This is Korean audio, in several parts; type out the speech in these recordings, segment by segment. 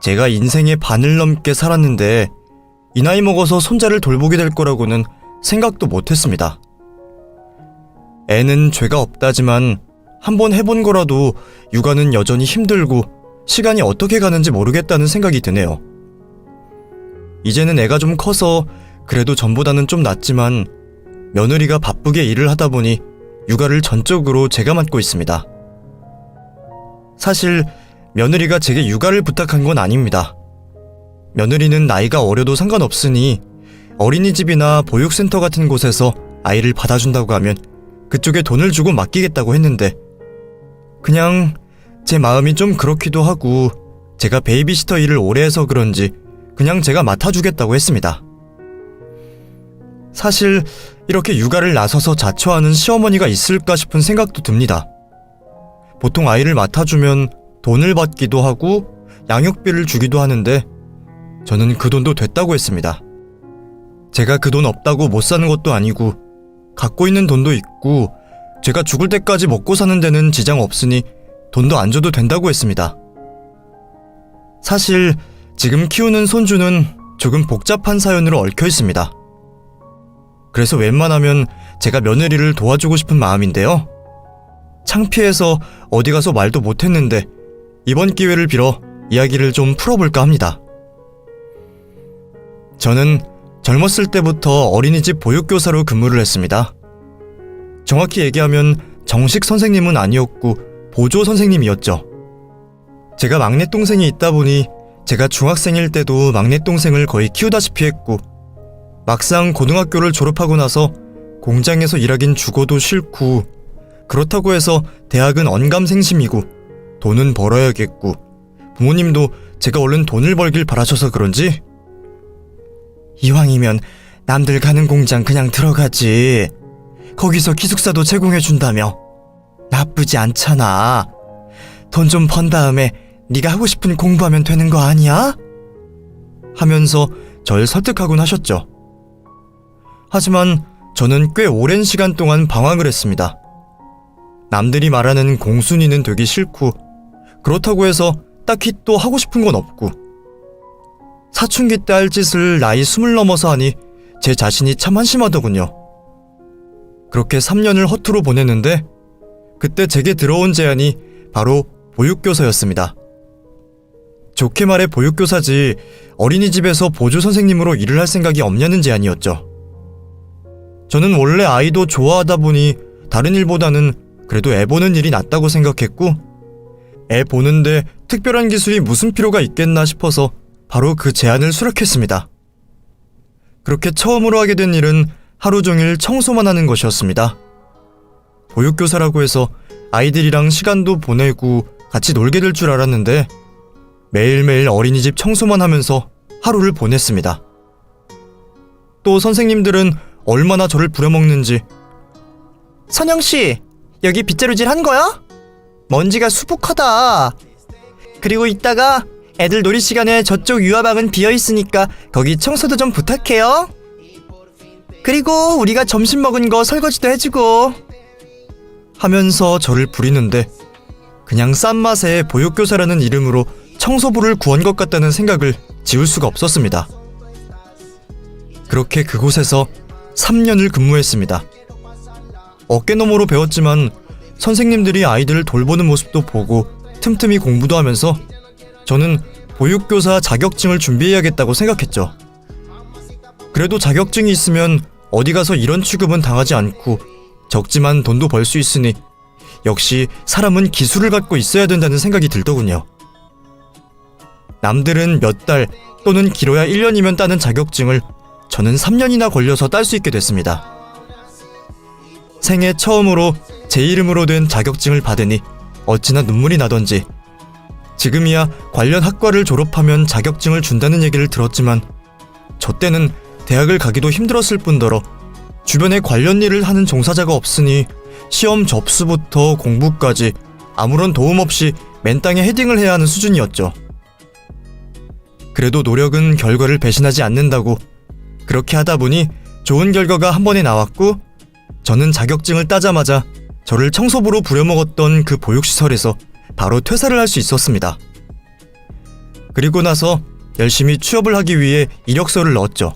제가 인생의 반을 넘게 살았는데 이 나이 먹어서 손자를 돌보게 될 거라고는 생각도 못했습니다. 애는 죄가 없다지만 한번 해본 거라도 육아는 여전히 힘들고 시간이 어떻게 가는지 모르겠다는 생각이 드네요. 이제는 애가 좀 커서 그래도 전보다는 좀 낫지만 며느리가 바쁘게 일을 하다 보니 육아를 전적으로 제가 맡고 있습니다. 사실 며느리가 제게 육아를 부탁한 건 아닙니다. 며느리는 나이가 어려도 상관없으니 어린이집이나 보육센터 같은 곳에서 아이를 받아준다고 하면 그쪽에 돈을 주고 맡기겠다고 했는데 그냥 제 마음이 좀 그렇기도 하고 제가 베이비시터 일을 오래 해서 그런지 그냥 제가 맡아주겠다고 했습니다. 사실 이렇게 육아를 나서서 자처하는 시어머니가 있을까 싶은 생각도 듭니다. 보통 아이를 맡아주면 돈을 받기도 하고 양육비를 주기도 하는데 저는 그 돈도 됐다고 했습니다. 제가 그 돈 없다고 못 사는 것도 아니고 갖고 있는 돈도 있고 제가 죽을 때까지 먹고 사는 데는 지장 없으니 돈도 안 줘도 된다고 했습니다. 사실 지금 키우는 손주는 조금 복잡한 사연으로 얽혀 있습니다. 그래서 웬만하면 제가 며느리를 도와주고 싶은 마음인데요. 창피해서 어디 가서 말도 못했는데 이번 기회를 빌어 이야기를 좀 풀어볼까 합니다. 저는 젊었을 때부터 어린이집 보육교사로 근무를 했습니다. 정확히 얘기하면 정식 선생님은 아니었고 보조 선생님이었죠. 제가 막내 동생이 있다 보니 제가 중학생일 때도 막내 동생을 거의 키우다시피 했고 막상 고등학교를 졸업하고 나서 공장에서 일하긴 죽어도 싫고 그렇다고 해서 대학은 언감생심이고 돈은 벌어야겠고 부모님도 제가 얼른 돈을 벌길 바라셔서 그런지 이왕이면 남들 가는 공장 그냥 들어가지. 거기서 기숙사도 제공해준다며. 나쁘지 않잖아. 돈 좀 번 다음에 네가 하고 싶은 공부하면 되는 거 아니야? 하면서 절 설득하곤 하셨죠. 하지만 저는 꽤 오랜 시간 동안 방황을 했습니다. 남들이 말하는 공순이는 되기 싫고 그렇다고 해서 딱히 또 하고 싶은 건 없고 사춘기 때 할 짓을 나이 20 넘어서 하니 제 자신이 참 한심하더군요. 그렇게 3년을 허투루 보냈는데 그때 제게 들어온 제안이 바로 보육교사였습니다. 좋게 말해 보육교사지 어린이집에서 보조 선생님으로 일을 할 생각이 없냐는 제안이었죠. 저는 원래 아이도 좋아하다 보니 다른 일보다는 그래도 애 보는 일이 낫다고 생각했고 애 보는데 특별한 기술이 무슨 필요가 있겠나 싶어서 바로 그 제안을 수락했습니다. 그렇게 처음으로 하게 된 일은 하루 종일 청소만 하는 것이었습니다. 보육교사라고 해서 아이들이랑 시간도 보내고 같이 놀게 될 줄 알았는데 매일매일 어린이집 청소만 하면서 하루를 보냈습니다. 또 선생님들은 얼마나 저를 부려먹는지 선영씨, 여기 빗자루질 한 거야? 먼지가 수북하다. 그리고 이따가 애들 놀이 시간에 저쪽 유아방은 비어있으니까 거기 청소도 좀 부탁해요. 그리고 우리가 점심 먹은 거 설거지도 해주고 하면서 저를 부리는데 그냥 싼 맛에 보육교사라는 이름으로 청소부를 구한 것 같다는 생각을 지울 수가 없었습니다. 그렇게 그곳에서 3년을 근무했습니다. 어깨너머로 배웠지만 선생님들이 아이들을 돌보는 모습도 보고 틈틈이 공부도 하면서 저는 보육교사 자격증을 준비해야겠다고 생각했죠. 그래도 자격증이 있으면 어디 가서 이런 취급은 당하지 않고 적지만 돈도 벌 수 있으니 역시 사람은 기술을 갖고 있어야 된다는 생각이 들더군요. 남들은 몇 달 또는 길어야 1년이면 따는 자격증을 저는 3년이나 걸려서 딸 수 있게 됐습니다. 생애 처음으로 제 이름으로 된 자격증을 받으니 어찌나 눈물이 나던지 지금이야 관련 학과를 졸업하면 자격증을 준다는 얘기를 들었지만 저 때는 대학을 가기도 힘들었을 뿐더러 주변에 관련 일을 하는 종사자가 없으니 시험 접수부터 공부까지 아무런 도움 없이 맨땅에 헤딩을 해야 하는 수준이었죠. 그래도 노력은 결과를 배신하지 않는다고 그렇게 하다 보니 좋은 결과가 한 번에 나왔고 저는 자격증을 따자마자 저를 청소부로 부려먹었던 그 보육시설에서 바로 퇴사를 할 수 있었습니다. 그리고 나서 열심히 취업을 하기 위해 이력서를 넣었죠.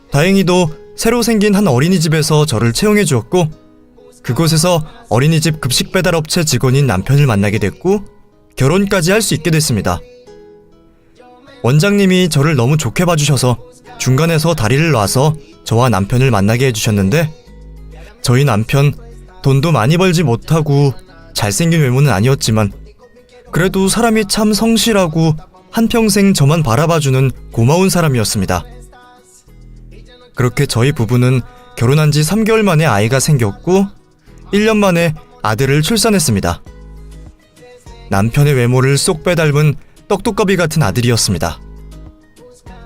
다행히도 새로 생긴 한 어린이집에서 저를 채용해 주었고, 그곳에서 어린이집 급식 배달업체 직원인 남편을 만나게 됐고 결혼까지 할 수 있게 됐습니다. 원장님이 저를 너무 좋게 봐주셔서 중간에서 다리를 놔서 저와 남편을 만나게 해주셨는데, 저희 남편 돈도 많이 벌지 못하고 잘생긴 외모는 아니었지만 그래도 사람이 참 성실하고 한평생 저만 바라봐주는 고마운 사람이었습니다. 그렇게 저희 부부는 결혼한 지 3개월 만에 아이가 생겼고 1년 만에 아들을 출산했습니다. 남편의 외모를 쏙 빼닮은 떡두꺼비 같은 아들이었습니다.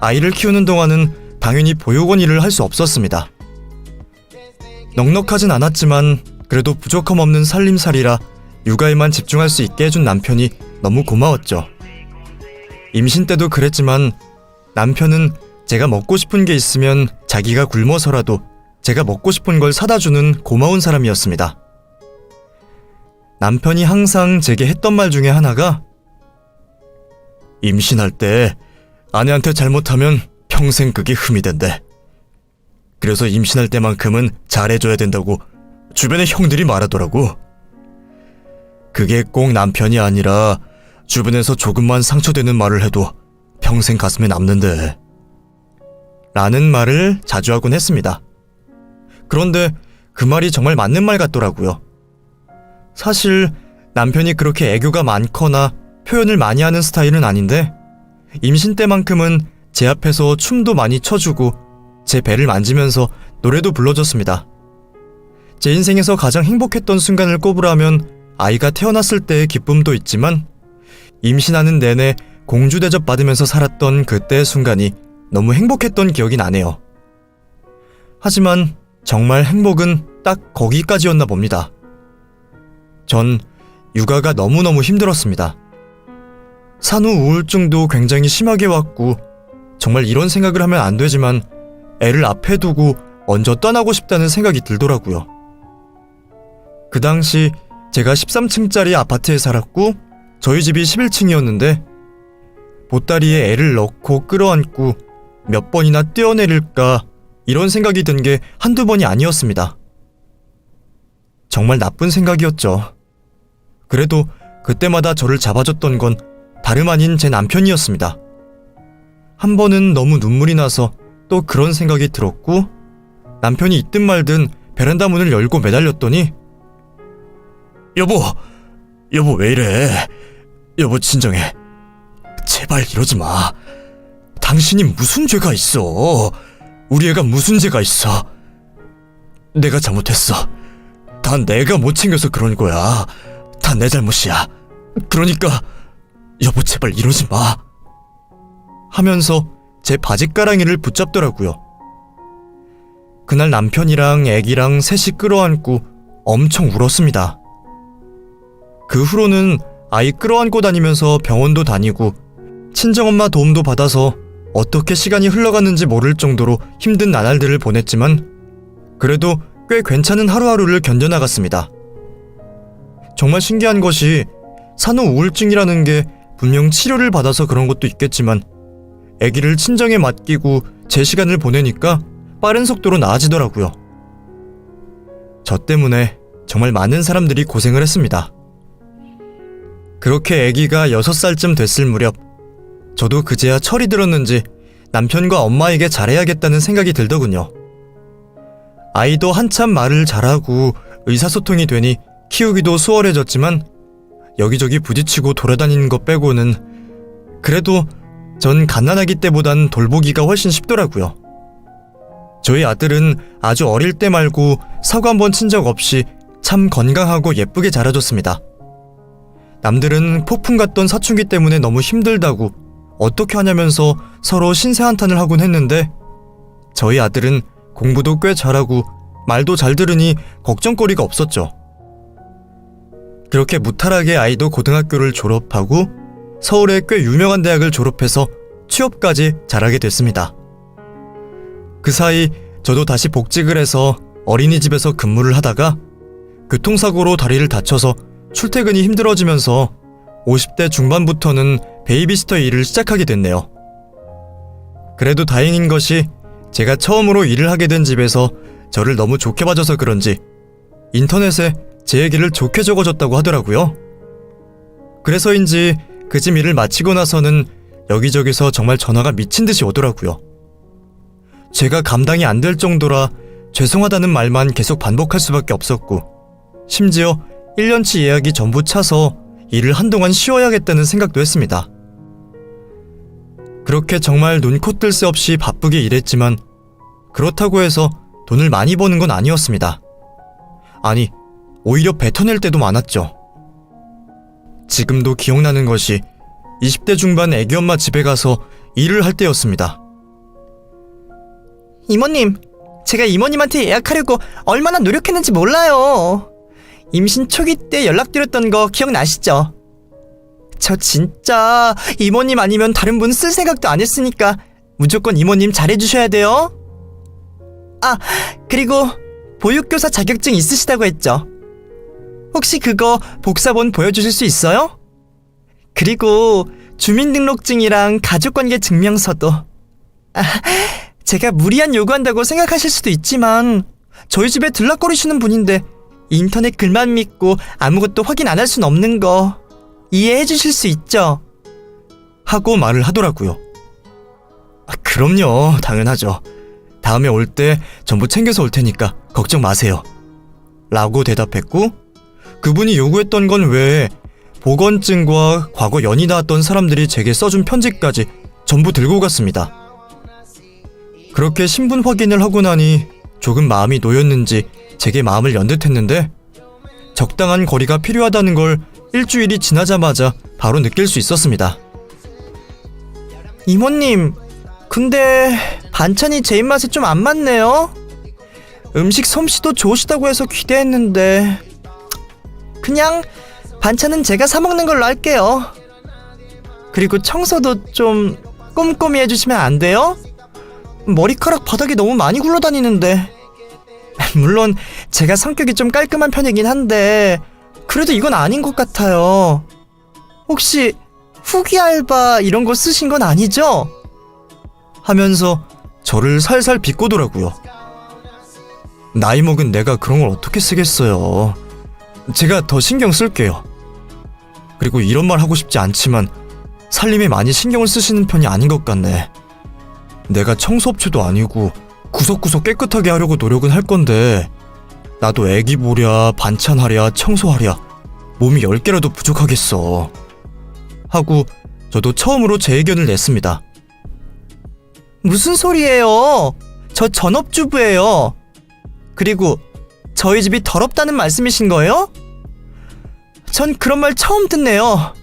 아이를 키우는 동안은 당연히 보육원 일을 할 수 없었습니다. 넉넉하진 않았지만 그래도 부족함 없는 살림살이라 육아에만 집중할 수 있게 해준 남편이 너무 고마웠죠. 임신 때도 그랬지만 남편은 제가 먹고 싶은 게 있으면 자기가 굶어서라도 제가 먹고 싶은 걸 사다 주는 고마운 사람이었습니다. 남편이 항상 제게 했던 말 중에 하나가, 임신할 때 아내한테 잘못하면 평생 그게 흠이 된대. 그래서 임신할 때만큼은 잘해줘야 된다고 주변의 형들이 말하더라고. 그게 꼭 남편이 아니라 주변에서 조금만 상처되는 말을 해도 평생 가슴에 남는데 라는 말을 자주 하곤 했습니다. 그런데 그 말이 정말 맞는 말 같더라고요. 사실 남편이 그렇게 애교가 많거나 표현을 많이 하는 스타일은 아닌데 임신 때만큼은 제 앞에서 춤도 많이 춰주고 제 배를 만지면서 노래도 불러줬습니다. 제 인생에서 가장 행복했던 순간을 꼽으라면 아이가 태어났을 때의 기쁨도 있지만 임신하는 내내 공주 대접 받으면서 살았던 그때의 순간이 너무 행복했던 기억이 나네요. 하지만 정말 행복은 딱 거기까지였나 봅니다. 전 육아가 너무너무 힘들었습니다. 산후 우울증도 굉장히 심하게 왔고 정말 이런 생각을 하면 안 되지만 애를 앞에 두고 먼저 떠나고 싶다는 생각이 들더라고요. 그 당시 제가 13층짜리 아파트에 살았고 저희 집이 11층이었는데 보따리에 애를 넣고 끌어안고 몇 번이나 뛰어내릴까 이런 생각이 든 게 한두 번이 아니었습니다. 정말 나쁜 생각이었죠. 그래도 그때마다 저를 잡아줬던 건 다름 아닌 제 남편이었습니다. 한 번은 너무 눈물이 나서 또 그런 생각이 들었고 남편이 있든 말든 베란다 문을 열고 매달렸더니 여보 왜 이래? 여보 진정해. 제발 이러지 마. 당신이 무슨 죄가 있어? 우리 애가 무슨 죄가 있어? 내가 잘못했어. 다 내가 못 챙겨서 그런 거야. 다 내 잘못이야. 그러니까 여보 제발 이러지 마. 하면서 제 바지가랑이를 붙잡더라고요. 그날 남편이랑 애기랑 셋이 끌어안고 엄청 울었습니다. 그 후로는 아이 끌어안고 다니면서 병원도 다니고 친정엄마 도움도 받아서 어떻게 시간이 흘러갔는지 모를 정도로 힘든 나날들을 보냈지만 그래도 꽤 괜찮은 하루하루를 견뎌나갔습니다. 정말 신기한 것이 산후 우울증이라는 게 분명 치료를 받아서 그런 것도 있겠지만 아기를 친정에 맡기고 제 시간을 보내니까 빠른 속도로 나아지더라고요. 저 때문에 정말 많은 사람들이 고생을 했습니다. 그렇게 아기가 6살쯤 됐을 무렵 저도 그제야 철이 들었는지 남편과 엄마에게 잘해야겠다는 생각이 들더군요. 아이도 한참 말을 잘하고 의사소통이 되니 키우기도 수월해졌지만 여기저기 부딪히고 돌아다니는 것 빼고는 그래도 전 갓난아기 때보단 돌보기가 훨씬 쉽더라고요. 저희 아들은 아주 어릴 때 말고 사고 한 번 친 적 없이 참 건강하고 예쁘게 자라줬습니다. 남들은 폭풍 같던 사춘기 때문에 너무 힘들다고 어떻게 하냐면서 서로 신세한탄을 하곤 했는데 저희 아들은 공부도 꽤 잘하고 말도 잘 들으니 걱정거리가 없었죠. 그렇게 무탈하게 아이도 고등학교를 졸업하고 서울의 꽤 유명한 대학을 졸업해서 취업까지 잘하게 됐습니다. 그 사이 저도 다시 복직을 해서 어린이집에서 근무를 하다가 교통사고로 다리를 다쳐서 출퇴근이 힘들어지면서 50대 중반부터는 베이비시터 일을 시작하게 됐네요. 그래도 다행인 것이 제가 처음으로 일을 하게 된 집에서 저를 너무 좋게 봐줘서 그런지 인터넷에 제 얘기를 좋게 적어줬다고 하더라고요. 그래서인지 그 집 일을 마치고 나서는 여기저기서 정말 전화가 미친 듯이 오더라고요. 제가 감당이 안 될 정도라 죄송하다는 말만 계속 반복할 수밖에 없었고, 심지어 1년치 예약이 전부 차서 일을 한동안 쉬어야겠다는 생각도 했습니다. 그렇게 정말 눈코 뜰 새 없이 바쁘게 일했지만 그렇다고 해서 돈을 많이 버는 건 아니었습니다. 아니, 오히려 뱉어낼 때도 많았죠. 지금도 기억나는 것이 20대 중반 애기엄마 집에 가서 일을 할 때였습니다. 이모님, 제가 이모님한테 예약하려고 얼마나 노력했는지 몰라요. 임신 초기 때 연락드렸던 거 기억나시죠? 저 진짜 이모님 아니면 다른 분 쓸 생각도 안 했으니까 무조건 이모님 잘해주셔야 돼요. 아, 그리고 보육교사 자격증 있으시다고 했죠? 혹시 그거 복사본 보여주실 수 있어요? 그리고 주민등록증이랑 가족관계 증명서도. 제가 무리한 요구한다고 생각하실 수도 있지만 저희 집에 들락거리시는 분인데 인터넷 글만 믿고 아무것도 확인 안 할 순 없는 거 이해해 주실 수 있죠? 하고 말을 하더라고요. 그럼요, 당연하죠. 다음에 올 때 전부 챙겨서 올 테니까 걱정 마세요. 라고 대답했고, 그분이 요구했던 건 외에 보건증과 과거 연이 닿았던 사람들이 제게 써준 편지까지 전부 들고 갔습니다. 그렇게 신분 확인을 하고 나니 조금 마음이 놓였는지 제게 마음을 연 듯했는데, 적당한 거리가 필요하다는 걸 일주일이 지나자마자 바로 느낄 수 있었습니다. 이모님, 근데 반찬이 제 입맛에 좀 안 맞네요. 음식 솜씨도 좋으시다고 해서 기대했는데 그냥 반찬은 제가 사 먹는 걸로 할게요. 그리고 청소도 좀 꼼꼼히 해주시면 안 돼요? 머리카락 바닥에 너무 많이 굴러다니는데. 물론 제가 성격이 좀 깔끔한 편이긴 한데 그래도 이건 아닌 것 같아요. 혹시 후기 알바 이런 거 쓰신 건 아니죠? 하면서 저를 살살 비꼬더라고요. 나이 먹은 내가 그런 걸 어떻게 쓰겠어요. 제가 더 신경 쓸게요. 그리고 이런 말 하고 싶지 않지만 살림에 많이 신경을 쓰시는 편이 아닌 것 같네. 내가 청소업체도 아니고 구석구석 깨끗하게 하려고 노력은 할 건데 나도 애기 보랴 반찬하랴 청소하랴 몸이 10개라도 부족하겠어. 하고 저도 처음으로 제 의견을 냈습니다. 무슨 소리예요? 저 전업주부예요. 그리고 저희 집이 더럽다는 말씀이신 거예요? 전 그런 말 처음 듣네요.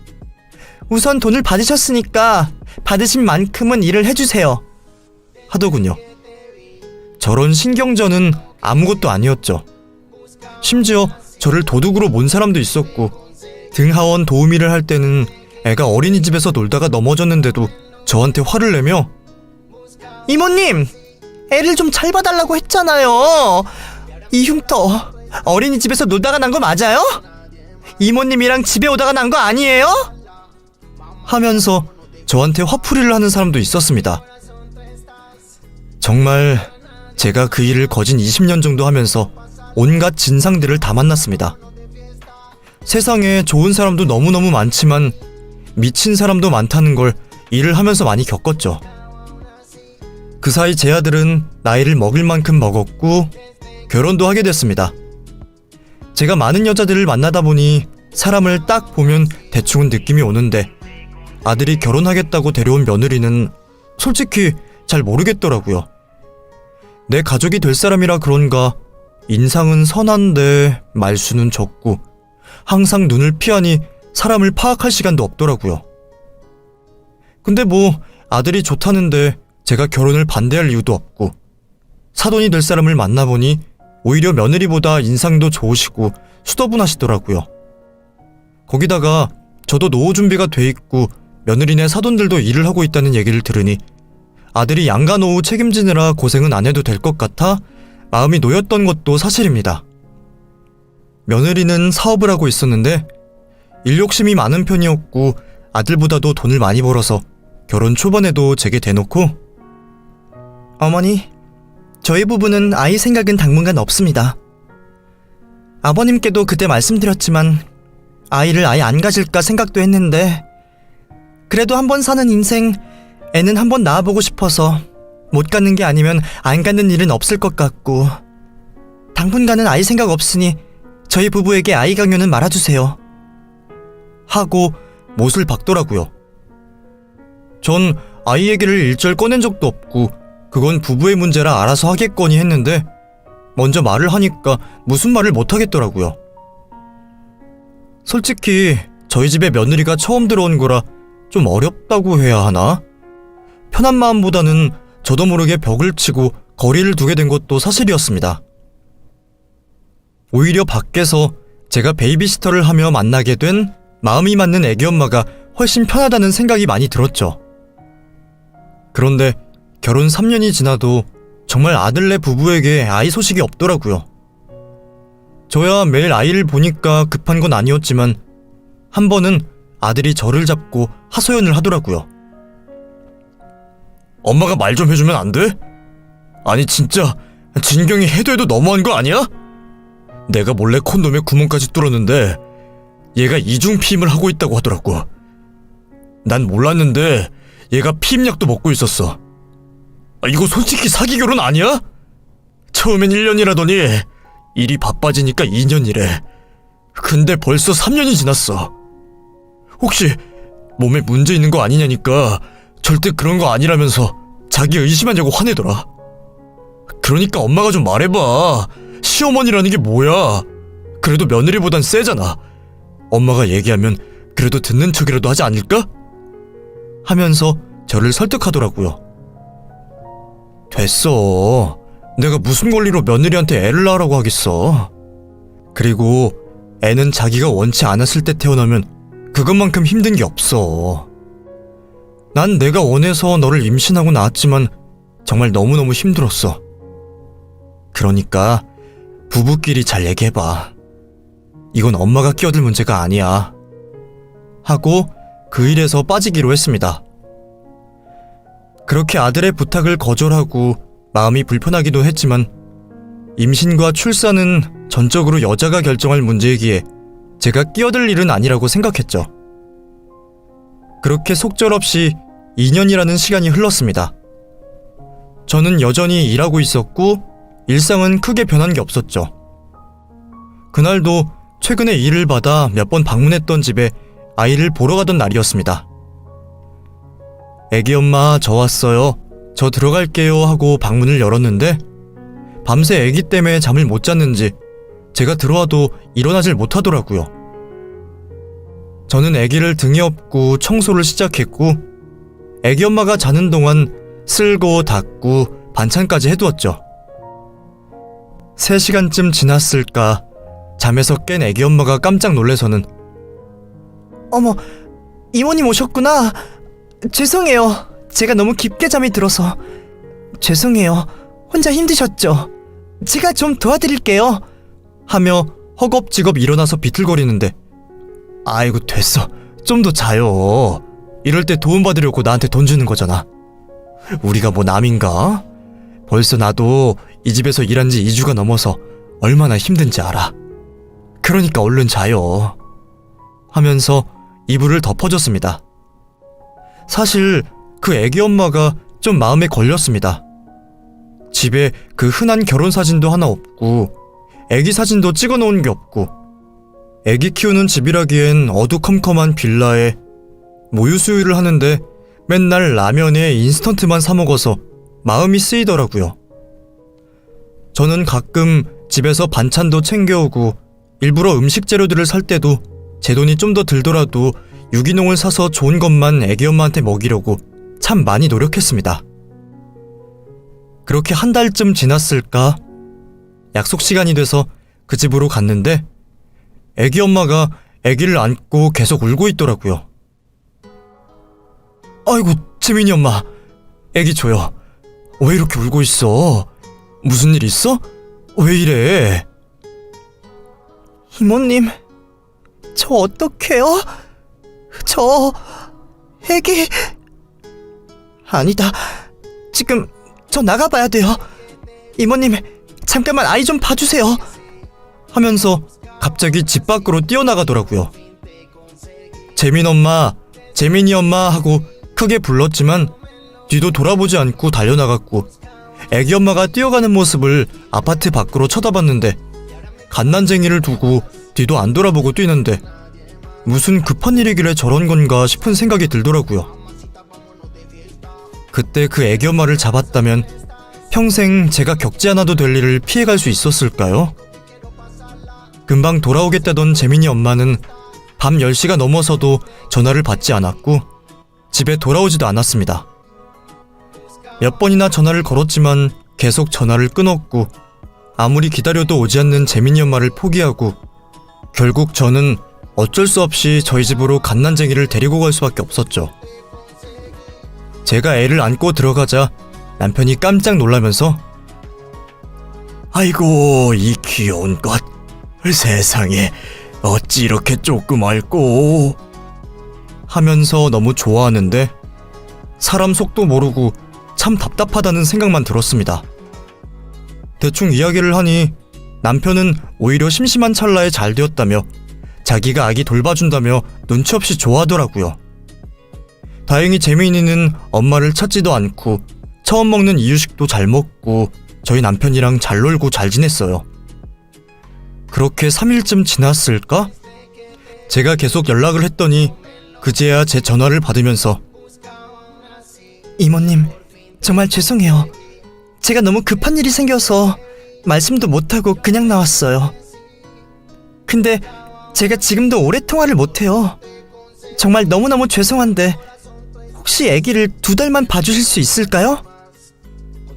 우선 돈을 받으셨으니까 받으신 만큼은 일을 해주세요. 하더군요. 저런 신경전은 아무것도 아니었죠. 심지어 저를 도둑으로 몬 사람도 있었고, 등하원 도우미를 할 때는 애가 어린이집에서 놀다가 넘어졌는데도 저한테 화를 내며 이모님, 애를 좀 잘 봐달라고 했잖아요. 이 흉터 어린이집에서 놀다가 난 거 맞아요? 이모님이랑 집에 오다가 난 거 아니에요? 하면서 저한테 화풀이를 하는 사람도 있었습니다. 정말 제가 그 일을 거진 20년 정도 하면서 온갖 진상들을 다 만났습니다. 세상에 좋은 사람도 너무너무 많지만 미친 사람도 많다는 걸 일을 하면서 많이 겪었죠. 그 사이 제 아들은 나이를 먹을 만큼 먹었고 결혼도 하게 됐습니다. 제가 많은 여자들을 만나다 보니 사람을 딱 보면 대충은 느낌이 오는데 아들이 결혼하겠다고 데려온 며느리는 솔직히 잘 모르겠더라고요. 내 가족이 될 사람이라 그런가 인상은 선한데 말수는 적고 항상 눈을 피하니 사람을 파악할 시간도 없더라고요. 근데 뭐 아들이 좋다는데 제가 결혼을 반대할 이유도 없고 사돈이 될 사람을 만나보니 오히려 며느리보다 인상도 좋으시고 수더분하시더라고요. 거기다가 저도 노후 준비가 돼 있고 며느리네 사돈들도 일을 하고 있다는 얘기를 들으니 아들이 양가 노후 책임지느라 고생은 안 해도 될 것 같아 마음이 놓였던 것도 사실입니다. 며느리는 사업을 하고 있었는데 일 욕심이 많은 편이었고 아들보다도 돈을 많이 벌어서 결혼 초반에도 제게 대놓고 어머니, 저희 부부는 아이 생각은 당분간 없습니다. 아버님께도 그때 말씀드렸지만 아이를 아예 안 가질까 생각도 했는데 그래도 한 번 사는 인생 애는 한 번 낳아보고 싶어서 못 갖는 게 아니면 안 갖는 일은 없을 것 같고 당분간은 아이 생각 없으니 저희 부부에게 아이 강요는 말아주세요. 하고 못을 박더라고요. 전 아이 얘기를 일절 꺼낸 적도 없고 그건 부부의 문제라 알아서 하겠거니 했는데 먼저 말을 하니까 무슨 말을 못 하겠더라고요. 솔직히 저희 집에 며느리가 처음 들어온 거라 좀 어렵다고 해야 하나? 편한 마음보다는 저도 모르게 벽을 치고 거리를 두게 된 것도 사실이었습니다. 오히려 밖에서 제가 베이비시터를 하며 만나게 된 마음이 맞는 애기 엄마가 훨씬 편하다는 생각이 많이 들었죠. 그런데 결혼 3년이 지나도 정말 아들네 부부에게 아이 소식이 없더라고요. 저야 매일 아이를 보니까 급한 건 아니었지만 한 번은 아들이 저를 잡고 하소연을 하더라고요. 엄마가 말 좀 해주면 안 돼? 아니 진짜 진경이 해도 해도 너무한 거 아니야? 내가 몰래 콘돔에 구멍까지 뚫었는데 얘가 이중 피임을 하고 있다고 하더라고. 난 몰랐는데 얘가 피임약도 먹고 있었어. 이거 솔직히 사기 결혼 아니야? 처음엔 1년이라더니 일이 바빠지니까 2년이래. 근데 벌써 3년이 지났어. 혹시 몸에 문제 있는 거 아니냐니까 절대 그런 거 아니라면서 자기 의심하냐고 화내더라. 그러니까 엄마가 좀 말해봐. 시어머니라는 게 뭐야? 그래도 며느리보단 세잖아. 엄마가 얘기하면 그래도 듣는 척이라도 하지 않을까? 하면서 저를 설득하더라고요. 됐어. 내가 무슨 권리로 며느리한테 애를 낳으라고 하겠어. 그리고 애는 자기가 원치 않았을 때 태어나면 그것만큼 힘든 게 없어. 난 내가 원해서 너를 임신하고 낳았지만 정말 너무너무 힘들었어. 그러니까 부부끼리 잘 얘기해봐. 이건 엄마가 끼어들 문제가 아니야. 하고 그 일에서 빠지기로 했습니다. 그렇게 아들의 부탁을 거절하고 마음이 불편하기도 했지만 임신과 출산은 전적으로 여자가 결정할 문제이기에 제가 끼어들 일은 아니라고 생각했죠. 그렇게 속절없이 2년이라는 시간이 흘렀습니다. 저는 여전히 일하고 있었고 일상은 크게 변한 게 없었죠. 그날도 최근에 일을 받아 몇 번 방문했던 집에 아이를 보러 가던 날이었습니다. 애기 엄마 저 왔어요. 저 들어갈게요 하고 방문을 열었는데 밤새 애기 때문에 잠을 못 잤는지 제가 들어와도 일어나질 못하더라고요. 저는 애기를 등에 업고 청소를 시작했고 애기 엄마가 자는 동안 쓸고 닦고 반찬까지 해두었죠. 3시간쯤 지났을까 잠에서 깬 애기 엄마가 깜짝 놀래서는 어머, 이모님 오셨구나. 죄송해요. 제가 너무 깊게 잠이 들어서. 죄송해요. 혼자 힘드셨죠? 제가 좀 도와드릴게요. 하며 허겁지겁 일어나서 비틀거리는데 아이고 됐어. 좀 더 자요. 이럴 때 도움받으려고 나한테 돈 주는 거잖아. 우리가 뭐 남인가? 벌써 나도 이 집에서 일한 지 2주가 넘어서 얼마나 힘든지 알아. 그러니까 얼른 자요. 하면서 이불을 덮어줬습니다. 사실 그 애기 엄마가 좀 마음에 걸렸습니다. 집에 그 흔한 결혼 사진도 하나 없고 애기 사진도 찍어놓은 게 없고 애기 키우는 집이라기엔 어두컴컴한 빌라에 모유수유를 하는데 맨날 라면에 인스턴트만 사 먹어서 마음이 쓰이더라고요. 저는 가끔 집에서 반찬도 챙겨오고 일부러 음식 재료들을 살 때도 제 돈이 좀 더 들더라도 유기농을 사서 좋은 것만 애기 엄마한테 먹이려고 참 많이 노력했습니다. 그렇게 한 달쯤 지났을까? 약속 시간이 돼서 그 집으로 갔는데 애기 엄마가 애기를 안고 계속 울고 있더라고요. 아이고 재민이 엄마, 애기 줘요. 왜 이렇게 울고 있어? 무슨 일 있어? 왜 이래? 이모님, 저 어떡해요? 저 애기... 아니다. 지금 저 나가봐야 돼요. 이모님, 잠깐만 아이 좀 봐주세요. 하면서 갑자기 집 밖으로 뛰어나가더라고요. 재민 엄마, 재민이 엄마 하고 크게 불렀지만 뒤도 돌아보지 않고 달려나갔고, 애기 엄마가 뛰어가는 모습을 아파트 밖으로 쳐다봤는데 갓난쟁이를 두고 뒤도 안 돌아보고 뛰는데 무슨 급한 일이길래 저런 건가 싶은 생각이 들더라고요. 그때 그 애기 엄마를 잡았다면 평생 제가 겪지 않아도 될 일을 피해갈 수 있었을까요? 금방 돌아오겠다던 재민이 엄마는 밤 10시가 넘어서도 전화를 받지 않았고 집에 돌아오지도 않았습니다. 몇 번이나 전화를 걸었지만 계속 전화를 끊었고, 아무리 기다려도 오지 않는 재민이 엄마를 포기하고 결국 저는 어쩔 수 없이 저희 집으로 갓난쟁이를 데리고 갈 수밖에 없었죠. 제가 애를 안고 들어가자 남편이 깜짝 놀라면서 "아이고, 이 귀여운 것, 세상에 어찌 이렇게 조그맣고" 하면서 너무 좋아하는데 사람 속도 모르고 참 답답하다는 생각만 들었습니다. 대충 이야기를 하니 남편은 오히려 심심한 찰나에 잘 되었다며 자기가 아기 돌봐준다며 눈치 없이 좋아하더라고요. 다행히 재민이는 엄마를 찾지도 않고 처음 먹는 이유식도 잘 먹고 저희 남편이랑 잘 놀고 잘 지냈어요. 그렇게 3일쯤 지났을까? 제가 계속 연락을 했더니 그제야 제 전화를 받으면서 이모님, 정말 죄송해요. 제가 너무 급한 일이 생겨서 말씀도 못하고 그냥 나왔어요. 근데 제가 지금도 오래 통화를 못해요. 정말 너무너무 죄송한데 혹시 아기를 2달만 봐주실 수 있을까요?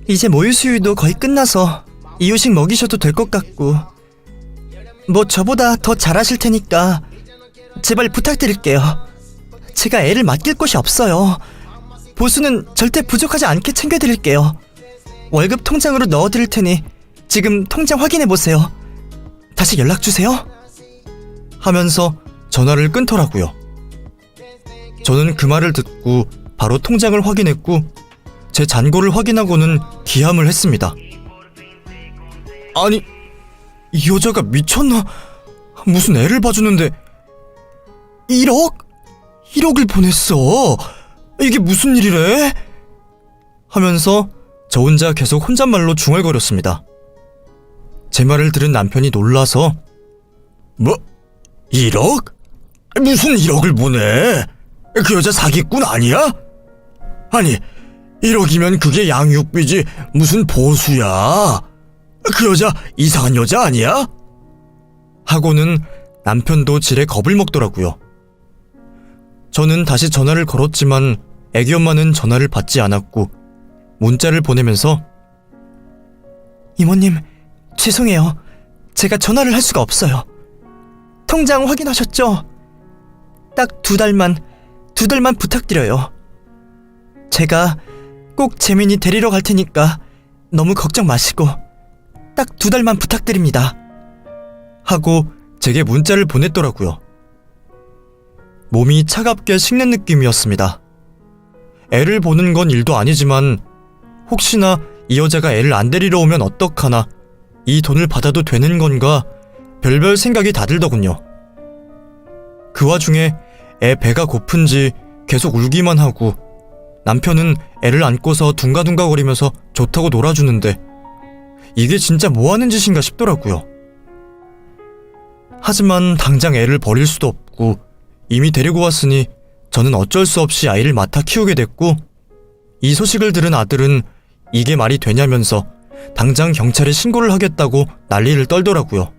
이제 모유 수유도 거의 끝나서 이유식 먹이셔도 될 것 같고, 뭐 저보다 더 잘하실 테니까 제발 부탁드릴게요. 제가 애를 맡길 곳이 없어요. 보수는 절대 부족하지 않게 챙겨드릴게요. 월급 통장으로 넣어드릴 테니 지금 통장 확인해보세요. 다시 연락주세요. 하면서 전화를 끊더라고요. 저는 그 말을 듣고 바로 통장을 확인했고 제 잔고를 확인하고는 기함을 했습니다. 아니, 이 여자가 미쳤나? 무슨 애를 봐주는데 1억? 1억을 보냈어. 이게 무슨 일이래? 하면서 저 혼자 계속 혼잣말로 중얼거렸습니다. 제 말을 들은 남편이 놀라서 뭐? 1억? 무슨 1억을 보내? 그 여자 사기꾼 아니야? 아니, 1억이면 그게 양육비지 무슨 보수야. 그 여자 이상한 여자 아니야? 하고는 남편도 지레 겁을 먹더라고요. 저는 다시 전화를 걸었지만 애기 엄마는 전화를 받지 않았고 문자를 보내면서 이모님, 죄송해요. 제가 전화를 할 수가 없어요. 통장 확인하셨죠? 딱 2달만 부탁드려요. 제가 꼭 재민이 데리러 갈 테니까 너무 걱정 마시고 딱 2달만 부탁드립니다. 하고 제게 문자를 보냈더라고요. 몸이 차갑게 식는 느낌이었습니다. 애를 보는 건 일도 아니지만 혹시나 이 여자가 애를 안 데리러 오면 어떡하나, 이 돈을 받아도 되는 건가 별별 생각이 다 들더군요. 그 와중에 애 배가 고픈지 계속 울기만 하고 남편은 애를 안고서 둥가둥가거리면서 좋다고 놀아주는데 이게 진짜 뭐하는 짓인가 싶더라고요. 하지만 당장 애를 버릴 수도 없고 이미 데리고 왔으니 저는 어쩔 수 없이 아이를 맡아 키우게 됐고, 이 소식을 들은 아들은 이게 말이 되냐면서 당장 경찰에 신고를 하겠다고 난리를 떨더라고요.